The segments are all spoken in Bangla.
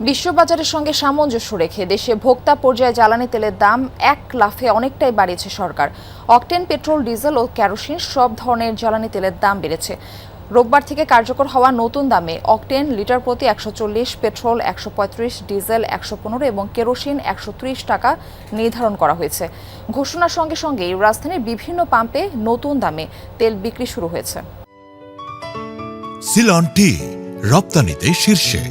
বিশ্ববাজারের সঙ্গে সামঞ্জস্য রেখে দেশে ভোক্তা পর্যায়ে জ্বালানি তেলের দাম এক লাফে অনেকটাই বাড়িয়েছে সরকার। অকটেন, পেট্রোল, ডিজেল ও কেরোসিন সব ধরনের জ্বালানি তেলের দাম বেড়েছে। রোববার থেকে কার্যকর হওয়া নতুন দামে অকটেন লিটার প্রতি 140, পেট্রোল 135, ডিজেল 115 এবং কেরোসিন 130 টাকা নির্ধারণ করা হয়েছে। ঘোষণার সঙ্গে সঙ্গেই রাজধানীর বিভিন্ন পাম্পে নতুন দামে তেল বিক্রি শুরু হয়েছে। সিলন টি রপ্তানিতে শীর্ষে।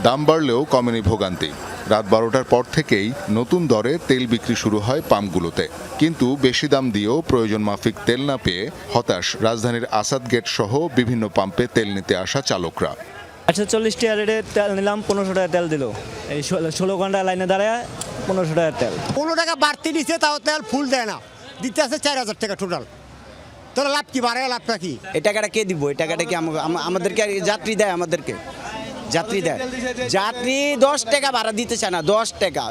দাম বাড়লেও কমেনি ভোগান্তি। রাত 12টার পর থেকেই নতুন দরে তেল বিক্রি শুরু হয় পাম্পগুলোতে। কিন্তু বেশি দাম দিয়েও প্রয়োজন মাফিক তেল না পেয়ে হতাশ রাজধানীর আসাদ গেট সহ বিভিন্ন পাম্পে তেল নিতে আসা চালকরা। 140 টাকা রেটে তেল নিলাম, 1500 টাকা তেল দিল। এই 16 ঘন্টা লাইনে দাঁড়ায় 1500 টাকা তেল। 15 টাকা বাড়তি দিচ্ছে, তাও তেল ফুল দেয় না, দিতে আছে 4000 টাকা টোটাল। তোর লাভ কি, বাড়ে লাভটা কি? এই টাকাটা কে দিব? এই টাকাটা কি আমাদেরকে যাত্রী দেয়? আমাদেরকে যাত্রী দেয়, যাত্রী 10 টাকা ভাড়া দিতে চায় না, 10 টাকা।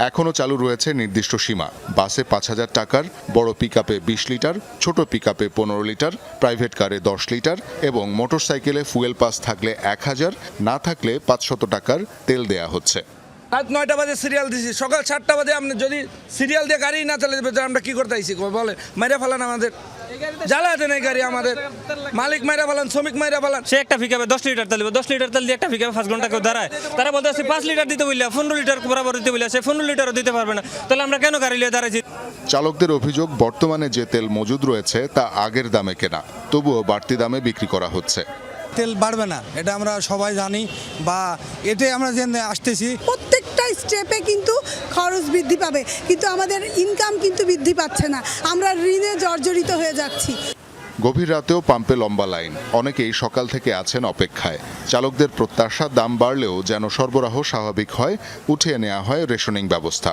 এখনও চালু রয়েছে নির্দিষ্ট সীমা। বাসে 5000 টাকার, বড় পিকআপে 20 লিটার, ছোট পিকআপে 15 লিটার, প্রাইভেট কারে 10 লিটার এবং মোটরসাইকেলে ফুয়েল পাস থাকলে 1000, না থাকলে 500 টাকার তেল দেয়া হচ্ছে। রাত 9টা বাজে সিরিয়াল দিছি, সকাল 7টা বাজে আপনি যদি সিরিয়াল দিয়ে গাড়ি না চালাতে পারেন আমরা কি করতে আইছি বলে? মাইরা ফেলান, আমাদের জ্বালাতে নেই গাড়ি, আমাদের মালিক মাইরা ফেলান, শ্রমিক মাইরা ফেলান। সে একটা পিকআপে 10 লিটার তেল দিবে, 10 লিটার তেল দিয়ে একটা পিকআপে 5 ঘন্টা কেউ দাঁড়ায়। তারা বলতে আছে 5 লিটার দিতে বললে, 15 লিটার বরাবর দিতে বললে, সে 15 লিটারও দিতে পারবে না। তাহলে আমরা কেন গাড়ি নিয়ে দাঁড়াইছি? চালকদের অভিযোগ, বর্তমানে যে তেল মজুদ রয়েছে তা আগের দামে কেনা, তবুও বাড়তি দামে বিক্রি করা হচ্ছে। তেল বাড়বে না, এটা আমরা সবাই জানি, বা এতে আমরা যে আসতেছি প্রত্যেকটা স্টেপে কিন্তু খরচ বৃদ্ধি পাবে, কিন্তু আমাদের ইনকাম কিন্তু বৃদ্ধি পাচ্ছে না, আমরা ঋণে জর্জরিত হয়ে যাচ্ছি। গভীর রাতেও পাম্পে লম্বা লাইন, অনেকেই সকাল থেকে আছেন অপেক্ষায়। চালকদের প্রত্যাশা দাম বাড়লেও যেন সরবরাহ স্বাভাবিক হয়, উঠিয়ে নেওয়া হয় রেশনিং ব্যবস্থা।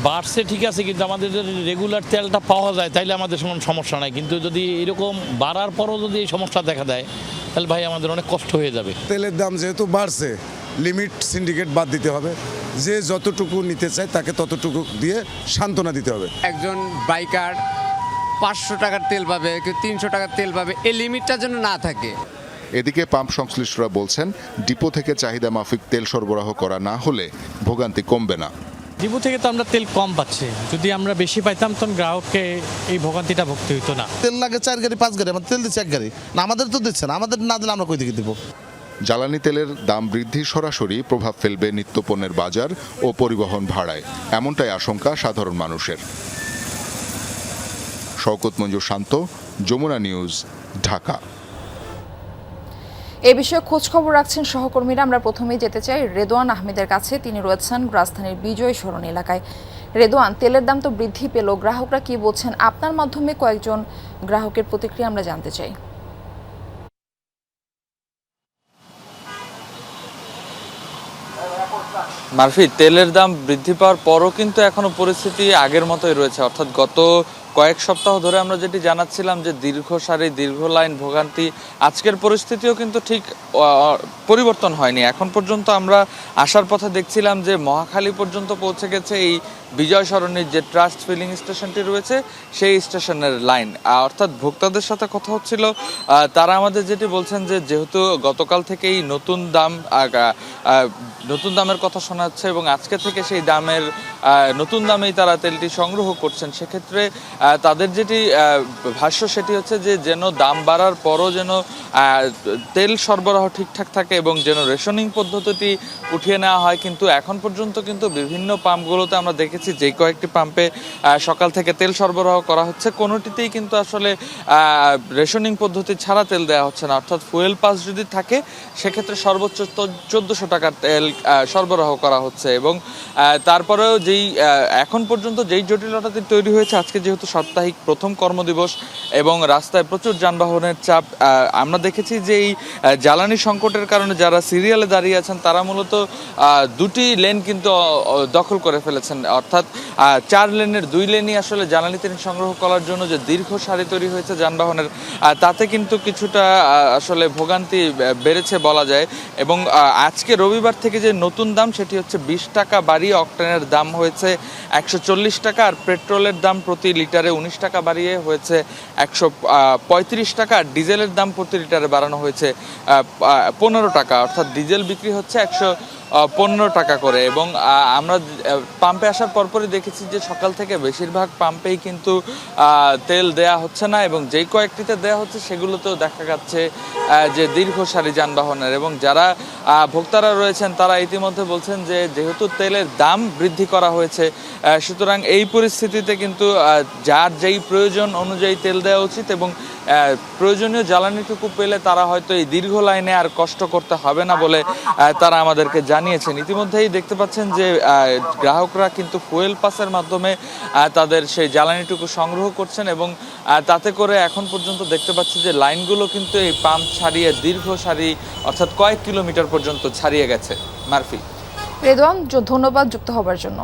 বাড়ছে ঠিক আছে, কিন্তু আমাদের যদি রেগুলার তেলটা পাওয়া যায় তাইলে আমাদের কোনো সমস্যা নাই, কিন্তু যদি এরকম বাড়ার পরও যদি এই সমস্যা দেখা দেয় তাহলে ভাই আমাদের অনেক কষ্ট হয়ে যাবে। তেলের দাম যেহেতু বাড়ছে, লিমিট সিন্ডিকেট বাদ দিতে হবে, যে যতটুকু নিতে চায় তাকে ততটুকু দিয়ে সান্ত্বনা দিতে হবে। একজন বাইকার 500 টাকার তেল পাবে, কেউ 300 টাকার তেল পাবে, এই লিমিটটা যেন না থাকে। এদিকে পাম্প সংশ্লিষ্টরা বলছেন, ডিপো থেকে চাহিদা মাফিক তেল সরবরাহ করা না হলে ভোগান্তি কমবে না। ডিপো থেকে তো আমরা তেল কম পাচ্ছি, যদি আমরা বেশি পাইতাম তখন গ্রাহককে এই ভোগান্তিটা ভুগতে হইতো না। তেল লাগে 4 গাড়ি 5 গাড়ি, আমরা তেল দিচ্ছি 1 গাড়ি না, আমাদের তো দিচ্ছে না, আমাদের না দিলে আমরা কই থেকে দিব? জ্বালানি তেলের দাম বৃদ্ধি সরাসরি প্রভাব ফেলবে নিত্যপণ্যের বাজার ও পরিবহন ভাড়ায়, এমনটাই আশঙ্কা সাধারণ মানুষের। শওকত মঞ্জুর শান্ত, যমুনা নিউজ, ঢাকা। এ বিষয়ে খোঁজখবর রাখছেন সহকর্মীরা। আমরা প্রথমেই যেতে চাই রেদওয়ান আহমেদের কাছে। তিনি রয়েছেন রাজধানীর বিজয় সরণ এলাকায়। রেদওয়ান, তেলের দাম তো বৃদ্ধি পেল, গ্রাহকরা কি বলছেন? আপনার মাধ্যমে কয়েকজন গ্রাহকের প্রতিক্রিয়া আমরা জানতে চাই। মারফি, তেলের দাম বৃদ্ধি পাওয়ার পরও কিন্তু এখনো পরিস্থিতি আগের মতোই রয়েছে। অর্থাৎ গত কয়েক সপ্তাহ ধরে আমরা যেটি জানাচ্ছিলাম যে দীর্ঘ সারি, দীর্ঘ লাইন, ভোগান্তি, আজকের পরিস্থিতিও কিন্তু ঠিক পরিবর্তন হয়নি। এখন পর্যন্ত আমরা আসার পথে দেখছিলাম যে মহাখালী পর্যন্ত পৌঁছে গেছে এই বিজয় সরণির যে ট্রাস্ট ফিলিং স্টেশনটি রয়েছে সেই স্টেশনের লাইন। অর্থাৎ ভোক্তাদের সাথে কথা হচ্ছিল, তারা আমাদের যেটি বলছেন যে যেহেতু গতকাল থেকেই নতুন দামের কথা শোনা যাচ্ছে এবং আজকে থেকে সেই নতুন দামেই তারা তেলটি সংগ্রহ করছেন, সেক্ষেত্রে তাদের যেটি ভাষ্য সেটি হচ্ছে যে যেন দাম বাড়ার পরও যেন তেল সরবরাহ ঠিকঠাক থাকে এবং যেন রেশনিং পদ্ধতিটি উঠিয়ে নেওয়া হয়। কিন্তু এখন পর্যন্ত কিন্তু বিভিন্ন পাম্পগুলোতে আমরা দেখেছি যে কয়েকটি পাম্পে সকাল থেকে তেল সরবরাহ করা হচ্ছে, কোনোটিতেই কিন্তু আসলে রেশনিং পদ্ধতি ছাড়া তেল দেওয়া হচ্ছে না। অর্থাৎ ফুয়েল পাস যদি থাকে সেক্ষেত্রে সর্বোচ্চ 1400 টাকার তেল সরবরাহ করা হচ্ছে। এবং তারপরেও এখন পর্যন্ত যেই জটিলতাটি তৈরি হয়েছে, আজকে যেহেতু সাপ্তাহিক প্রথম কর্মদিবস এবং রাস্তায় প্রচুর যানবাহনের চাপ, আমরা দেখেছি যে এই জ্বালানি সংকটের কারণে যারা সিরিয়ালে দাঁড়িয়ে আছেন তারা মূলত 2টি লেন কিন্তু দখল করে ফেলেছেন। অর্থাৎ 4 লেনের 2 লেনই আসলে জ্বালানি তেল সংগ্রহ করার জন্য যে দীর্ঘ সারি তৈরি হয়েছে যানবাহনের, তাতে কিন্তু কিছুটা আসলে ভোগান্তি বেড়েছে বলা যায়। এবং আজকে রবিবার থেকে যে নতুন দাম সেটি হচ্ছে 20 টাকা বাড়িয়ে অকটেনের দাম হয়েছে 140 টাকা, আর পেট্রোলের দাম প্রতি লিটারে 19 টাকা বাড়িয়ে হয়েছে 135 টাকা, আর ডিজেলের দাম প্রতি লিটারে বাড়ানো হয়েছে 15 টাকা, অর্থাৎ ডিজেল বিক্রি হচ্ছে 115 টাকা করে। এবং আমরা পাম্পে আসার পরপরই দেখেছি যে সকাল থেকে বেশিরভাগ পাম্পেই কিন্তু তেল দেয়া হচ্ছে না, এবং যেই কয়েকটিতে দেয়া হচ্ছে সেগুলোতেও দেখা যাচ্ছে যে দীর্ঘ সারি যানবাহনের। এবং যারা ভোক্তারা রয়েছেন তারা ইতিমধ্যে বলছেন যে যেহেতু তেলের দাম বৃদ্ধি করা হয়েছে, সুতরাং এই পরিস্থিতিতে কিন্তু যার যেই প্রয়োজন অনুযায়ী তেল দেওয়া উচিত, এবং প্রয়োজনীয় জ্বালানিটুকু পেলে তারা হয়তো এই দীর্ঘ লাইনে আর কষ্ট করতে হবে না বলে তারা আমাদেরকে জানিয়েছেন। ইতিমধ্যেই দেখতে পাচ্ছেন যে গ্রাহকরা কিন্তু ফুয়েল পাসের মাধ্যমে তাদের সেই জ্বালানিটুকু সংগ্রহ করছেন, এবং তাতে করে এখন পর্যন্ত দেখতে পাচ্ছি যে লাইনগুলো কিন্তু এই পাম্প ছাড়িয়ে দীর্ঘ সারি অর্থাৎ কয়েক কিলোমিটার পর্যন্ত ছাড়িয়ে গেছে। মারফি। রেদওয়ান, ধন্যবাদ যুক্ত হবার জন্য।